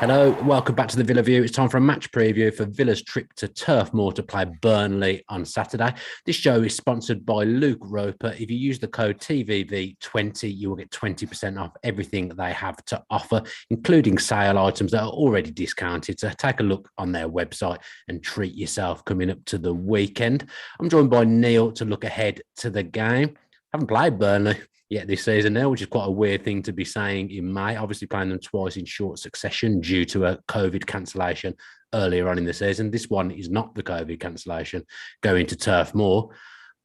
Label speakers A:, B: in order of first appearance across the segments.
A: Hello, welcome back to the Villa View. It's time for a match preview for Villa's trip to Turf Moor to play Burnley on Saturday. This show is sponsored by Luke Roper. If you use the code TVV20, you will get 20% off everything they have to offer, including sale items that are already discounted. So take a look on their website and treat yourself coming up to the weekend. I'm joined by Neil to look ahead to the game. Haven't played Burnley yet this season now, which is quite a weird thing to be saying in May. Obviously playing them twice in short succession due to a COVID cancellation earlier on in the season. This one is not the COVID cancellation going to Turf Moor.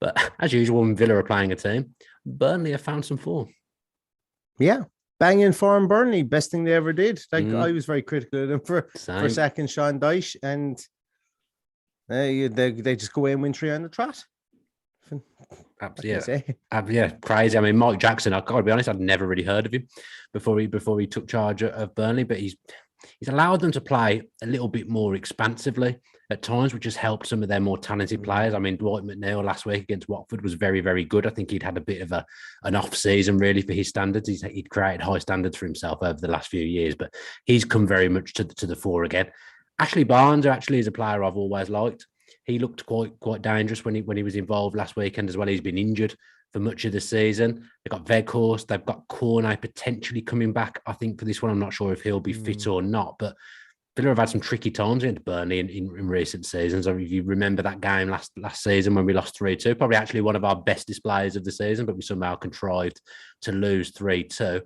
A: But as usual, when Villa are playing a team, Burnley have found some form.
B: Yeah, banging form Burnley, best thing they ever did. I was very critical of them for sacking Sean Dyche, and they just go away and win 3 on the trot.
A: Yeah, crazy. I mean, Mike Jackson, I've got to be honest, I'd never really heard of him before he took charge of Burnley, but he's allowed them to play a little bit more expansively at times, which has helped some of their more talented players. I mean, Dwight McNeil last week against Watford was very, very good. I think he'd had a bit of an off season really for his standards. He'd created high standards for himself over the last few years, but he's come very much to the fore again. Ashley Barnes actually is a player I've always liked. He looked quite dangerous when he was involved last weekend as well. He's been injured for much of the season. They've got Weghorst, they've got Cornet potentially coming back, I think, for this one. I'm not sure if he'll be fit or not, but Villa have had some tricky times against Burnley in recent seasons. If you remember that game last season when we lost 3-2, probably actually one of our best displays of the season, but we somehow contrived to lose 3-2.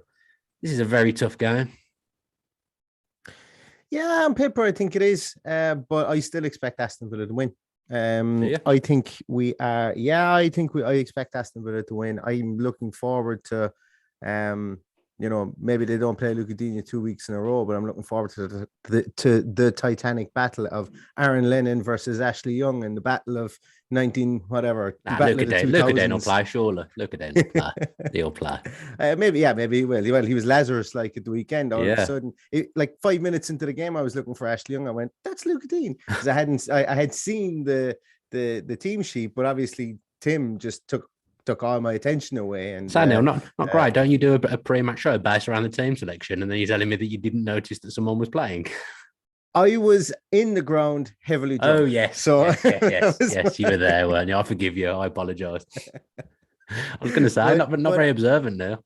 A: This is a very tough game.
B: Yeah, on paper, I think it is, but I still expect Aston Villa to win. I think we are. Yeah, I expect Aston Villa to win. I'm looking forward to, maybe they don't play Coutinho 2 weeks in a row, but I'm looking forward to the Titanic battle of Aaron Lennon versus Ashley Young and the battle of 19 whatever.
A: Lucadane will play, surely. Lucadane will play. He'll play.
B: Maybe he will. Well, he was Lazarus like at the weekend. All of a sudden, 5 minutes into the game, I was looking for Ashley Young. I went, "That's Lucadane," because I had seen the team sheet, but obviously Tim just took all my attention away. And
A: Neil, not great. Don't you do a pre-match show based around the team selection, and then you're telling me that you didn't notice that someone was playing?
B: I was in the ground heavily drunk.
A: Oh, yes. So yes, you were there, weren't you? I forgive you. I apologise. I was going to say, not very observant now.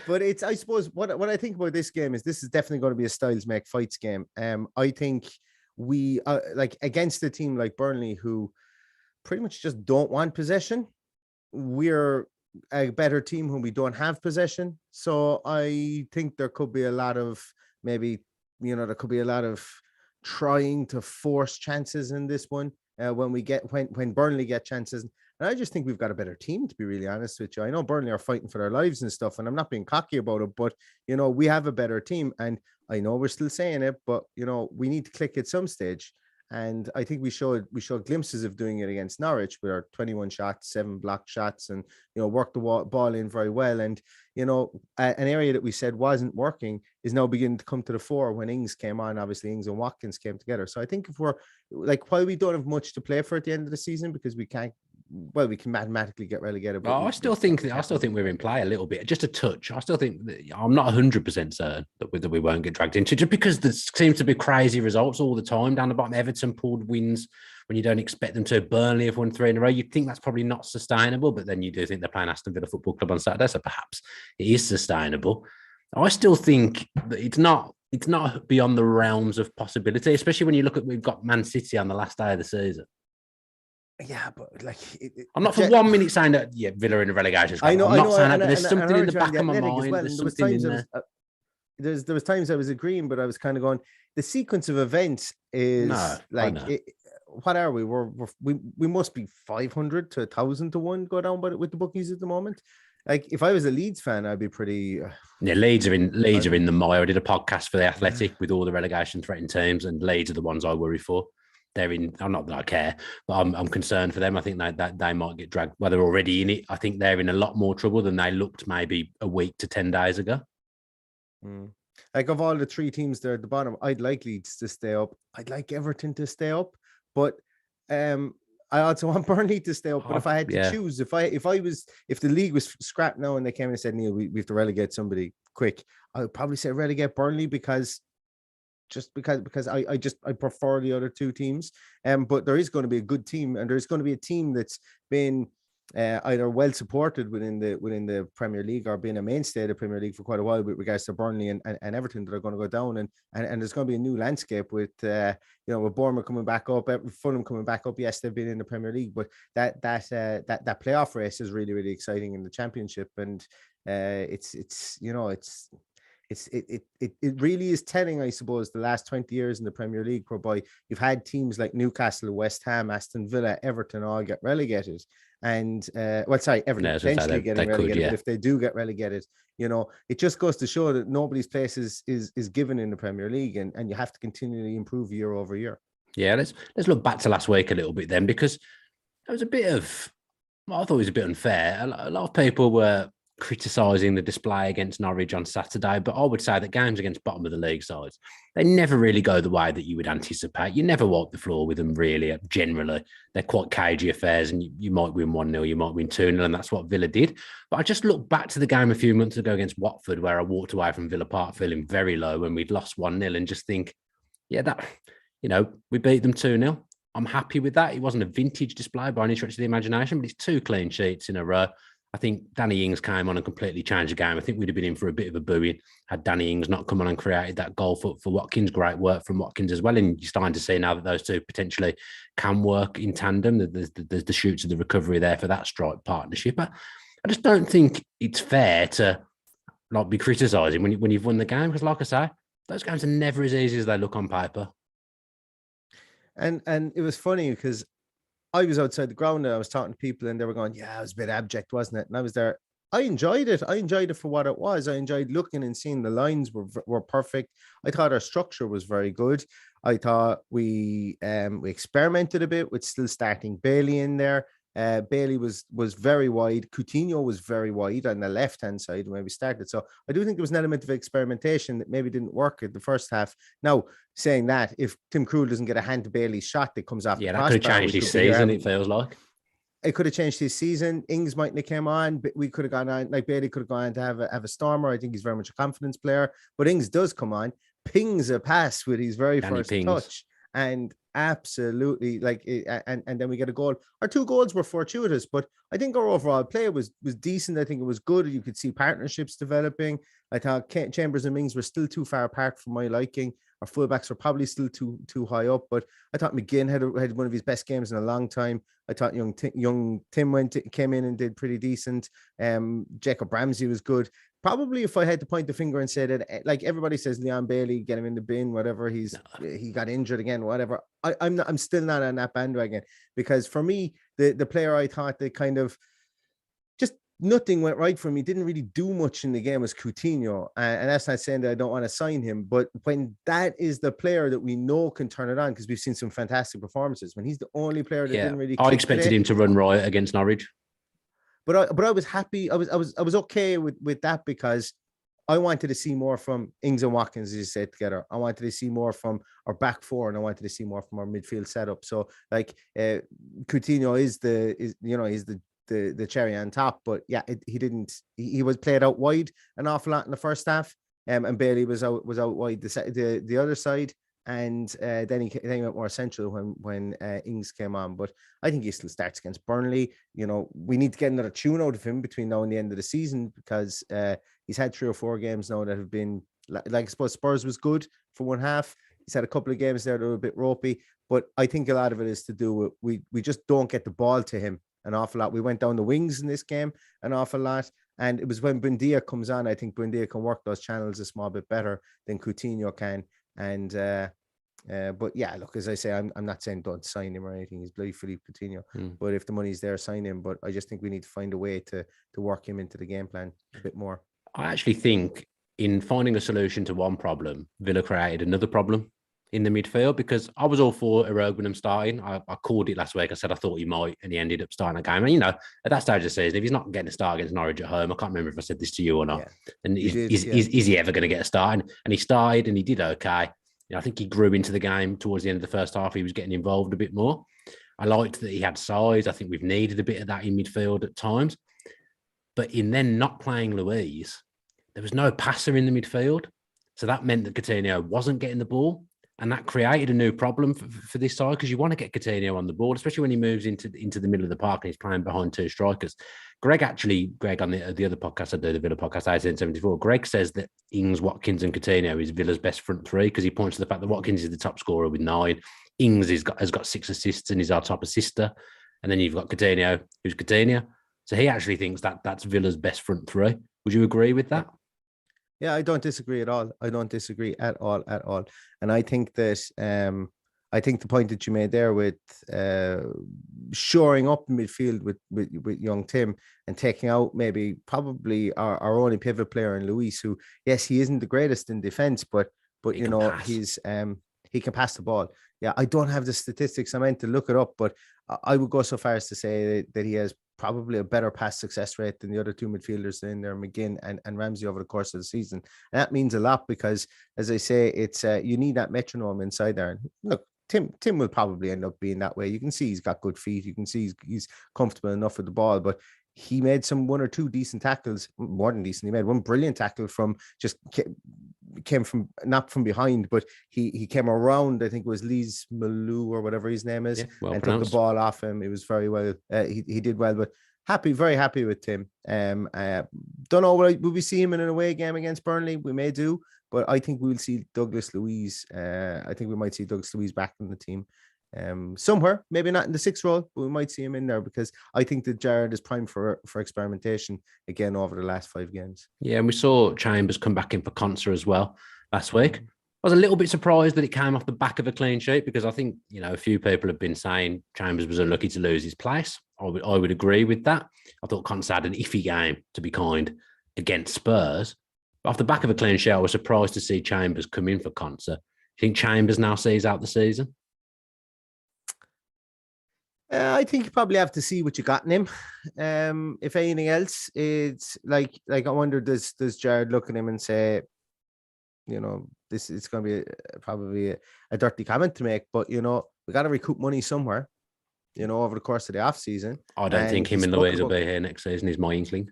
B: But I suppose, what I think about this game is this is definitely going to be a styles make fights game. I think we, against a team like Burnley, who pretty much just don't want possession, we're a better team when we don't have possession. So I think there could be a lot of trying to force chances in this one when Burnley get chances. And I just think we've got a better team, to be really honest with you. I know Burnley are fighting for their lives and stuff, and I'm not being cocky about it, but we have a better team. And I know we're still saying it, but we need to click at some stage. And I think we showed glimpses of doing it against Norwich with our 21 shots, 7 blocked shots, and worked the ball in very well. And an area that we said wasn't working is now beginning to come to the fore when Ings came on. Obviously, Ings and Watkins came together. So I think if we're while we don't have much to play for at the end of the season because we can mathematically get relegated. But
A: I still think we're in play a little bit, just a touch. I still think I'm not 100% certain that we won't get dragged into, just because there seems to be crazy results all the time down the bottom. Everton pulled wins when you don't expect them to. Burnley have won 3 in a row. You'd think that's probably not sustainable, but then you do think they're playing Aston Villa Football Club on Saturday, so perhaps it is sustainable. I still think that it's not beyond the realms of possibility, especially when you look at we've got Man City on the last day of the season.
B: Yeah, but
A: I'm not for 1 minute saying that. Yeah, Villa in the relegation.
B: I'm
A: not saying that,
B: but
A: there's something in the back of my mind. Well. There's something in there.
B: There was times I was agreeing, but I was kind of going. The sequence of events is what are we? We must be 500 to 1,000 to 1 go down with the bookies at the moment. Like if I was a Leeds fan, I'd be pretty.
A: Leeds are in the mire. I did a podcast for the Athletic with all the relegation threatened teams, and Leeds are the ones I worry for. They're in. I'm not that I care, but I'm concerned for them. I think that they might get dragged. Well, they're already in it. I think they're in a lot more trouble than they looked maybe a week to 10 days ago.
B: Like of all the 3 teams there at the bottom, I'd like Leeds to stay up. I'd like Everton to stay up, but I also want Burnley to stay up. But if I had to
A: Yeah.
B: choose, if the league was scrapped now and they came and said, Neil, we have to relegate somebody quick, I would probably say relegate Burnley because I prefer the other two teams. But there is going to be a good team, and there's going to be a team that's been either well supported within the Premier League or been a mainstay of the Premier League for quite a while with regards to Burnley and Everton that are going to go down, and there's going to be a new landscape with with Bournemouth coming back up, Fulham coming back up. Yes, they've been in the Premier League, but that playoff race is really, really exciting in the Championship, and it really is telling, I suppose, the last 20 years in the Premier League, whereby you've had teams like Newcastle, West Ham, Aston Villa, Everton all get relegated. And Everton potentially getting relegated, but if they do get relegated, it just goes to show that nobody's place is given in the Premier League, and you have to continually improve year over year.
A: Yeah, let's look back to last week a little bit then, because there was a bit of, I thought it was a bit unfair. A lot of people were criticising the display against Norwich on Saturday, but I would say that games against bottom of the league sides, they never really go the way that you would anticipate. You never wipe the floor with them, really. Generally, they're quite cagey affairs, and you might win 1-0, you might win 2-0, and that's what Villa did. But I just look back to the game a few months ago against Watford, where I walked away from Villa Park feeling very low when we'd lost 1-0, and just think, we beat them 2-0. I'm happy with that. It wasn't a vintage display by any stretch of the imagination, but it's 2 clean sheets in a row. I think Danny Ings came on and completely changed the game. I think we'd have been in for a bit of a booing had Danny Ings not come on and created that goal for Watkins. Great work from Watkins as well. And you're starting to see now that those two potentially can work in tandem. There's the shoots of the recovery there for that strike partnership. I just don't think it's fair to be criticising when you've won the game, because, like I say, those games are never as easy as they look on paper.
B: And it was funny because I was outside the ground and I was talking to people, and they were going, yeah, it was a bit abject, wasn't it? And I was there. I enjoyed it. I enjoyed it for what it was. I enjoyed looking and seeing the lines were perfect. I thought our structure was very good. I thought we experimented a bit with still starting Bailey in there. Bailey was very wide. Coutinho was very wide on the left-hand side when we started. So I do think there was an element of experimentation that maybe didn't work in the first half. Now, saying that, if Tim Krul doesn't get a hand to Bailey's shot that comes off,
A: that could have changed his season, it feels like.
B: It could have changed his season. Ings mightn't have came on, but we could have gone on, like Bailey could have gone on to have a stormer. I think he's very much a confidence player, but Ings does come on, pings a pass with his very first touch, and absolutely and then we get a goal. Our 2 goals were fortuitous, but I think our overall play was decent. I think it was good. You could see partnerships developing. I thought Chambers and Mings were still too far apart for my liking. Our fullbacks were probably still too high up, but I thought McGinn had one of his best games in a long time. I thought young Tim came in and did pretty decent. Jacob Ramsey was good. Probably, if I had to point the finger and say that, like everybody says, Leon Bailey, get him in the bin, whatever. He got injured again, whatever. I'm still not on that bandwagon, because for me, the player I thought that kind of just nothing went right for me, didn't really do much in the game, was Coutinho. And that's not saying that I don't want to sign him, but when that is the player that we know can turn it on, because we've seen some fantastic performances, when he's the only player that didn't really.
A: I expected him to run riot against Norwich.
B: But I was happy. I was okay with that, because I wanted to see more from Ings and Watkins, as you said, together. I wanted to see more from our back four, and I wanted to see more from our midfield setup. So, Coutinho is the cherry on top. But yeah, he was played out wide an awful lot in the first half, and Bailey was out wide the other side. And then he went more central when Ings came on. But I think he still starts against Burnley. We need to get another tune out of him between now and the end of the season, because he's had 3 or 4 games now that have been, like, I suppose Spurs was good for one half. He's had a couple of games there that were a bit ropey. But I think a lot of it is to do with we just don't get the ball to him an awful lot. We went down the wings in this game an awful lot. And it was when Buendia comes on, I think Buendia can work those channels a small bit better than Coutinho can. And but yeah, look, as I say, I'm not saying don't sign him or anything. He's bloody Philippe Coutinho. But if the money's there, sign him. But I just think we need to find a way to work him into the game plan a bit more.
A: I actually think in finding a solution to one problem, Villa created another problem in the midfield, because I was all for Erogbinam starting. I called it last week. I said I thought he might, and he ended up starting a game. And, at that stage of the season, if he's not getting a start against Norwich at home, I can't remember if I said this to you or not. Yeah. And is he ever going to get a start? And he started, and he did okay. I think he grew into the game towards the end of the first half. He was getting involved a bit more. I liked that he had size. I think we've needed a bit of that in midfield at times. But in then not playing Luiz, there was no passer in the midfield. So that meant that Coutinho wasn't getting the ball. And that created a new problem for this side, because you want to get Coutinho on the ball, especially when he moves into the middle of the park and he's playing behind two strikers. Greg on the other podcast I do, the Villa podcast, 1874, Greg says that Ings, Watkins and Coutinho is Villa's best front three, because he points to the fact that Watkins is the top scorer with 9. Ings has got 6 assists and is our top assister. And then you've got Coutinho, who's Coutinho. So he actually thinks that that's Villa's best front three. Would you agree with that?
B: Yeah, I don't disagree at all. I don't disagree at all. And I think that I think the point that you made there with shoring up midfield with young Tim and taking out probably our only pivot player in Luis, who, yes, he isn't the greatest in defense, but you know, he's he can pass the ball. Yeah, I don't have the statistics. I meant to look it up, but I would go so far as to say that he has probably a better pass success rate than the other two midfielders in there, McGinn and Ramsey, over the course of the season. And that means a lot, because, as I say, it's you need that metronome inside there. And look, Tim will probably end up being that way. You can see he's got good feet. You can see he's comfortable enough with the ball, but he made one or two decent tackles, more than decent. He made one brilliant tackle from just came from not from behind, but he came around. I think it was Lees Malou or whatever his name is, and took the ball off him. It was very well. He did well, but very happy with Tim. Don't know, will we see him in an away game against Burnley? We may do, but I think we'll see Douglas Luiz. I think we might see Douglas Luiz back in the team. Somewhere, maybe not in the 6th role, but we might see him in there, because I think that Jared is primed for experimentation again over the last 5 games.
A: Yeah, and we saw Chambers come back in for Konsa as well last week. I was a little bit surprised that it came off the back of a clean sheet, because I think, you know, a few people have been saying Chambers was unlucky to lose his place. I would agree with that. I thought Konsa had an iffy game, to be kind, against Spurs. But off the back of a clean sheet, I was surprised to see Chambers come in for Konsa. I think Chambers now sees out the season.
B: I think you probably have to see what you got in him. If anything else, it's like I wonder, does Jared look at him and say, you know, this is going to be probably a dirty comment to make, but, you know, we got to recoup money somewhere, you know, over the course of the off season.
A: I don't think him and Luiz will be here next season. Is my inkling.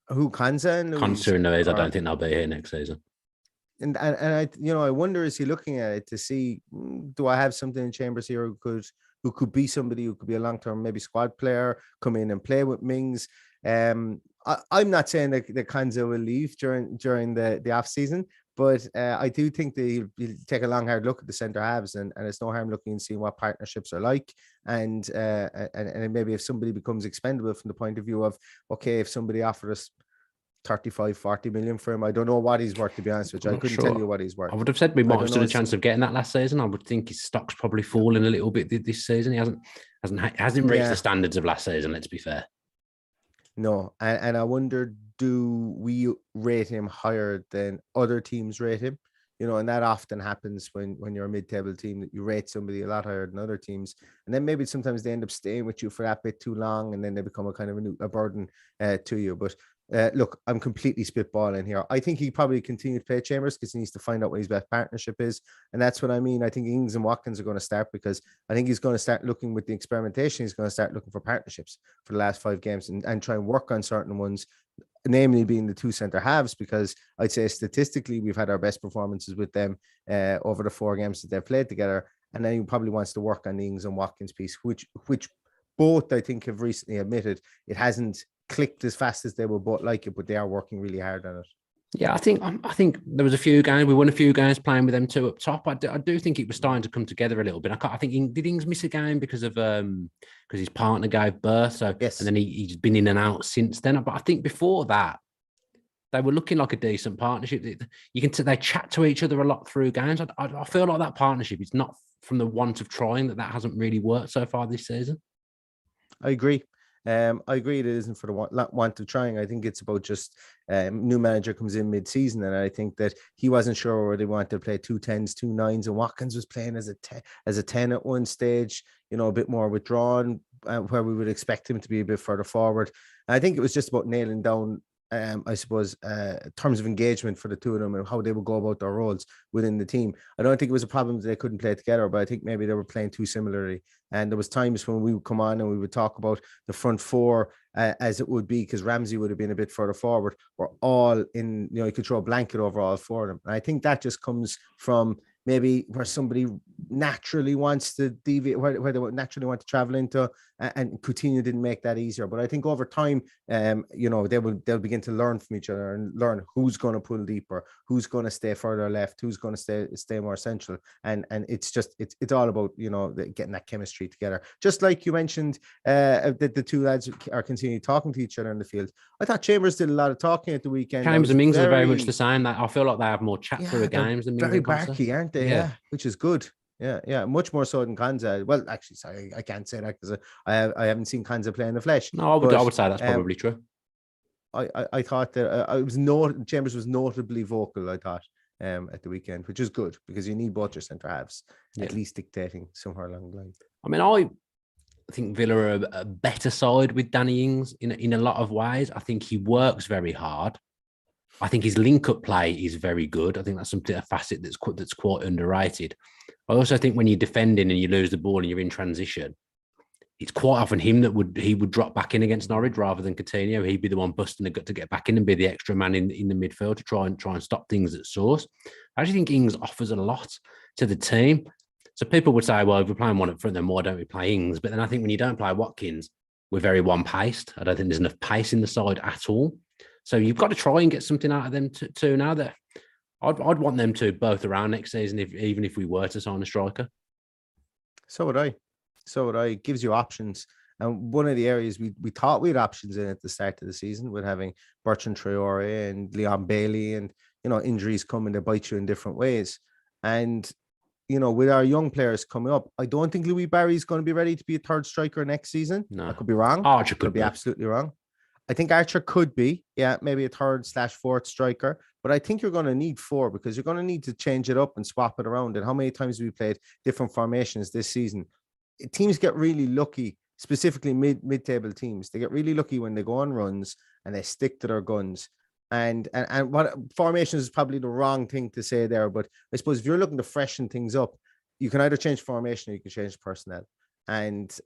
B: Who, Konsa and Luiz?
A: Konsa and Luiz, I don't think they'll be here next season.
B: And I, you know, I wonder, is he looking at it to see, do I have something in Chambers here who could be somebody who could be a long-term maybe squad player, come in and play with Mings? I'm not saying that Konsa will leave during the off season, but I do think that he'll take a long, hard look at the centre halves, and it's no harm looking and seeing what partnerships are like, and maybe if somebody becomes expendable from the point of view of, okay, if somebody offered us 35-40 million for him, I don't know what he's worth, to be honest with you. I couldn't tell you what he's worth.
A: I would have said we might have stood a chance of getting that last season. I would think his stock's probably fallen a little bit this season. He hasn't reached the standards of last season, let's be fair.
B: No, and I wonder, do we rate him higher than other teams rate him? You know, and that often happens when you're a mid-table team, that you rate somebody a lot higher than other teams, and then maybe sometimes they end up staying with you for that bit too long, and then they become a kind of a burden to you. But look, I'm completely spitballing here. I think he probably continue to play Chambers because he needs to find out what his best partnership is. And that's what I mean. I think Ings and Watkins are going to start, because I think he's going to start looking with the experimentation. He's going to start looking for partnerships for the last 5 games and try and work on certain ones, namely being the 2 centre halves, because I'd say statistically we've had our best performances with them over the 4 games that they've played together. And then he probably wants to work on the Ings and Watkins piece, which both I think have recently admitted it hasn't clicked as fast as they would both like it, but they are working really hard on it.
A: Yeah, I think there was a few games. We won a few games playing with them 2 up top. I do think it was starting to come together a little bit. I think did Ings miss a game because his partner gave birth? So
B: yes, and
A: then he's been in and out since then. But I think before that, they were looking like a decent partnership. They chat to each other a lot through games. I feel like that partnership is not from the want of trying that hasn't really worked so far this season.
B: I agree. I agree it isn't for the want of trying. I think it's about just new manager comes in mid-season, and I think that he wasn't sure whether they wanted to play 2 10s, 2 9s, and Watkins was playing as a 10 at one stage, you know, a bit more withdrawn, where we would expect him to be a bit further forward. And I think it was just about nailing down I suppose, terms of engagement for the two of them and how they would go about their roles within the team. I don't think it was a problem that they couldn't play together, but I think maybe they were playing too similarly. And there was times when we would come on and we would talk about the front four as it would be, because Ramsey would have been a bit further forward. We're all in, you could throw a blanket over all four of them. And I think that just comes from maybe where somebody naturally wants to deviate, where they naturally want to travel into, and Coutinho didn't make that easier. But I think over time, they'll begin to learn from each other and learn who's going to pull deeper, who's going to stay further left, who's going to stay more central, and it's all about getting that chemistry together. Just like you mentioned, that the two lads are continuing talking to each other in the field. I thought Chambers did a lot of talking at the weekend.
A: Chambers and Mings are very much the same. That I feel like they have more chat through the games than Mings
B: very
A: and Konsa.
B: barky, aren't they? Yeah, which is good. Yeah, much more so than Konsa. Well, actually, sorry, I can't say that because I haven't seen Konsa play in the flesh.
A: No, I would say that's probably true.
B: I thought that Chambers was notably vocal, I thought, at the weekend, which is good because you need both your centre halves at least dictating somewhere along the line.
A: I mean, I think Villa are a better side with Danny Ings in a lot of ways. I think he works very hard. I think his link-up play is very good. I think that's a facet that's quite underrated. I also think when you're defending and you lose the ball and you're in transition, it's quite often him that he would drop back in against Norwich rather than Coutinho. He'd be the one busting the gut to get back in and be the extra man in the midfield to try and stop things at source. I actually think Ings offers a lot to the team. So people would say, well, if we're playing one up front, then why don't we play Ings? But then I think when you don't play Watkins, we're very one-paced. I don't think there's enough pace in the side at all. So you've got to try and get something out of them too now. That I'd want them to both around next season, even if we were to sign a striker.
B: So would I. It gives you options. And one of the areas we thought we had options in at the start of the season with having Bertrand Traore and Leon Bailey, and injuries coming to bite you in different ways. And with our young players coming up, I don't think Louis Barry's going to be ready to be a third striker next season. No. I could be wrong.
A: Archer could
B: be absolutely wrong. I think Archer could be, maybe a third/fourth striker, but I think you're going to need four because you're going to need to change it up and swap it around. And how many times have we played different formations this season? Teams get really lucky, specifically mid-table teams. They get really lucky when they go on runs and they stick to their guns. And what formations is probably the wrong thing to say there, but I suppose if you're looking to freshen things up, you can either change formation or you can change personnel. And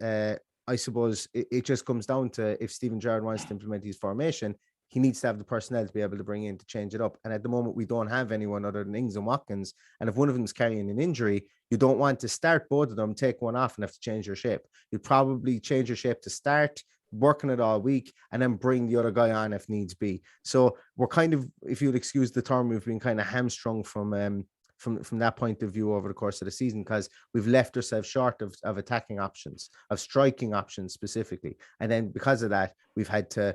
B: I suppose it just comes down to if Steven Gerrard wants to implement his formation, he needs to have the personnel to be able to bring in to change it up. And at the moment, we don't have anyone other than Ings and Watkins. And if one of them is carrying an injury, you don't want to start both of them, take one off and have to change your shape. You'd probably change your shape to start, working it all week, and then bring the other guy on if needs be. So we're kind of, if you'll excuse the term, we've been kind of hamstrung from that point of view over the course of the season because we've left ourselves short of attacking options, of striking options specifically. And then because of that, we've had to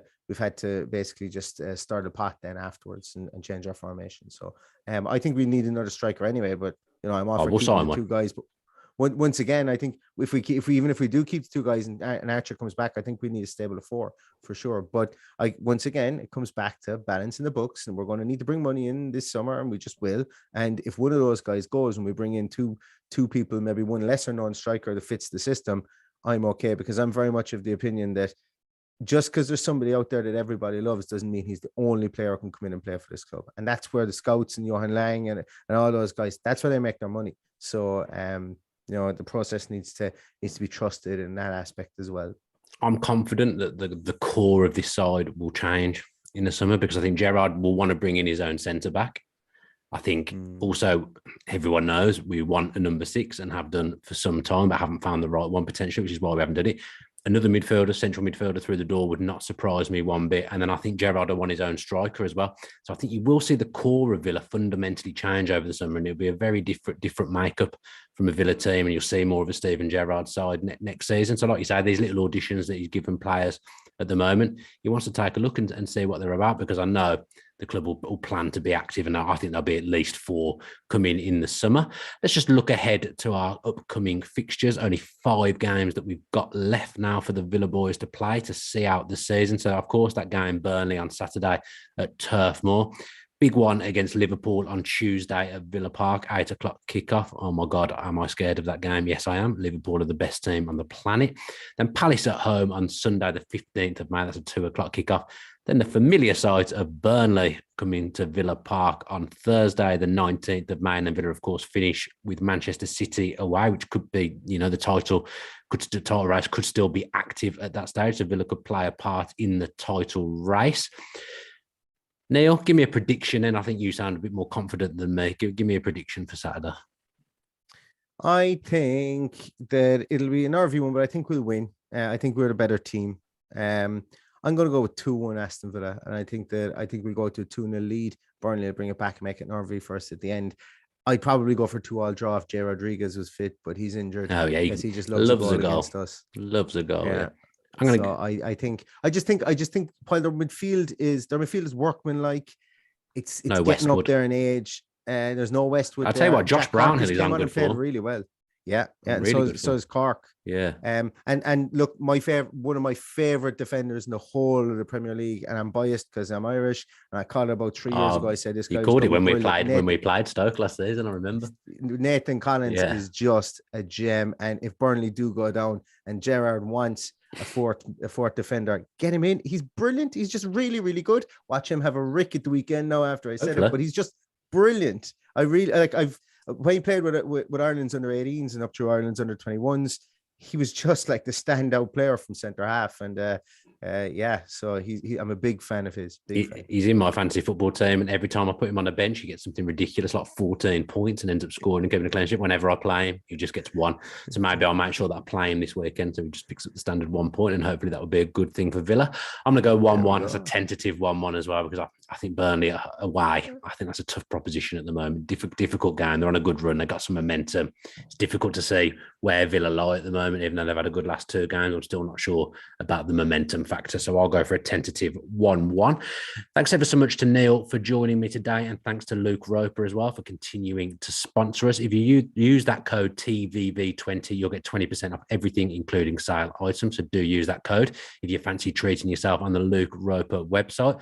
B: basically just stir the pot then afterwards and change our formation. So I think we need another striker anyway, but I'm all for keeping the two guys. But once again, I think if we do keep the two guys and Archer comes back, I think we need a stable of four for sure. But once again, it comes back to balancing the books, and we're going to need to bring money in this summer, and we just will. And if one of those guys goes and we bring in two people, maybe one lesser known striker that fits the system, I'm okay, because I'm very much of the opinion that just because there's somebody out there that everybody loves doesn't mean he's the only player who can come in and play for this club. And that's where the scouts and Johan Lang and all those guys, that's where they make their money. So the process needs to be trusted in that aspect as well.
A: I'm confident that the core of this side will change in the summer because I think Gerrard will want to bring in his own centre back. I think also everyone knows we want a number 6 and have done for some time, but haven't found the right one potentially, which is why we haven't done it. Another central midfielder through the door would not surprise me one bit. And then I think Gerrard will want his own striker as well. So I think you will see the core of Villa fundamentally change over the summer, and it'll be a very different makeup from a Villa team, and you'll see more of a Steven Gerrard side next season. So like you say, these little auditions that he's given players at the moment, he wants to take a look and see what they're about, because I know the club will plan to be active, and I think there'll be at least 4 coming in the summer. Let's just look ahead to our upcoming fixtures. Only 5 games that we've got left now for the Villa boys to play to see out the season. So, of course, that game Burnley on Saturday at Turf Moor. Big one against Liverpool on Tuesday at Villa Park, 8 o'clock kickoff. Oh my God, am I scared of that game? Yes, I am. Liverpool are the best team on the planet. Then Palace at home on Sunday, the 15th of May. That's a 2 o'clock kickoff. Then the familiar sides of Burnley coming to Villa Park on Thursday, the 19th of May. And then Villa, of course, finish with Manchester City away, which could be, the title race could still be active at that stage. So Villa could play a part in the title race. Neil, give me a prediction. And I think you sound a bit more confident than me. Give me a prediction for Saturday.
B: I think that it'll be a nervy one, but I think we'll win. I think we're a better team. I'm going to go with 2-1 Aston Villa, and I think we'll go to a 2-0 lead. Burnley will bring it back and make it nervy for us at the end. I'd probably go for 2-2 draw if Jay Rodriguez was fit, but he's injured.
A: Oh yeah,
B: he just loves a goal against us.
A: Loves a goal. Yeah.
B: I just think while their midfield is workmanlike, it's
A: no
B: getting
A: Westwood
B: up there in age. There's no Westwood.
A: I'll tell you what, Josh Brown has on good form.
B: Really well. Yeah.
A: Really
B: so is Cork.
A: Yeah.
B: And look, one of my favorite defenders in the whole of the Premier League, and I'm biased because I'm Irish, and I called it about 3 years ago. I said this guy.
A: You called it when we played Stoke last season. I remember.
B: Nathan Collins is just a gem, and if Burnley do go down, and Gerrard wants a fourth defender, get him in. He's brilliant. He's just really, really good. Watch him have a rick at the weekend. Now after I said it, but he's just brilliant. I really when he played with Ireland's under 18s and up through Ireland's under 21s, he was just like the standout player from centre half. And so I'm a big fan of his.
A: He's in my fantasy football team, and every time I put him on a bench, he gets something ridiculous, like 14 points, and ends up scoring and giving a clean sheet. Whenever I play him, he just gets 1. So maybe I'll make sure that I play him this weekend, so he just picks up the standard 1 point, and hopefully that will be a good thing for Villa. I'm going to go 1-1. It's a tentative 1-1 as well, because I think Burnley away, I think that's a tough proposition at the moment. Difficult game. They're on a good run. They've got some momentum. It's difficult to see where Villa lie at the moment, even though they've had a good last 2 games. I'm still not sure about the momentum factor. So I'll go for a tentative 1-1. Thanks ever so much to Neil for joining me today. And thanks to Luke Roper as well for continuing to sponsor us. If you use that code TVV20, you'll get 20% off everything, including sale items. So do use that code if you fancy treating yourself on the Luke Roper website.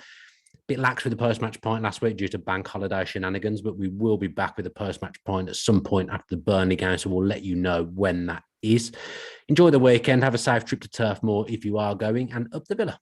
A: Bit lax with the post-match point last week due to bank holiday shenanigans, but we will be back with a post-match point at some point after the Burnley game, so we'll let you know when that is. Enjoy the weekend. Have a safe trip to Turf Moor if you are going, and up the Villa.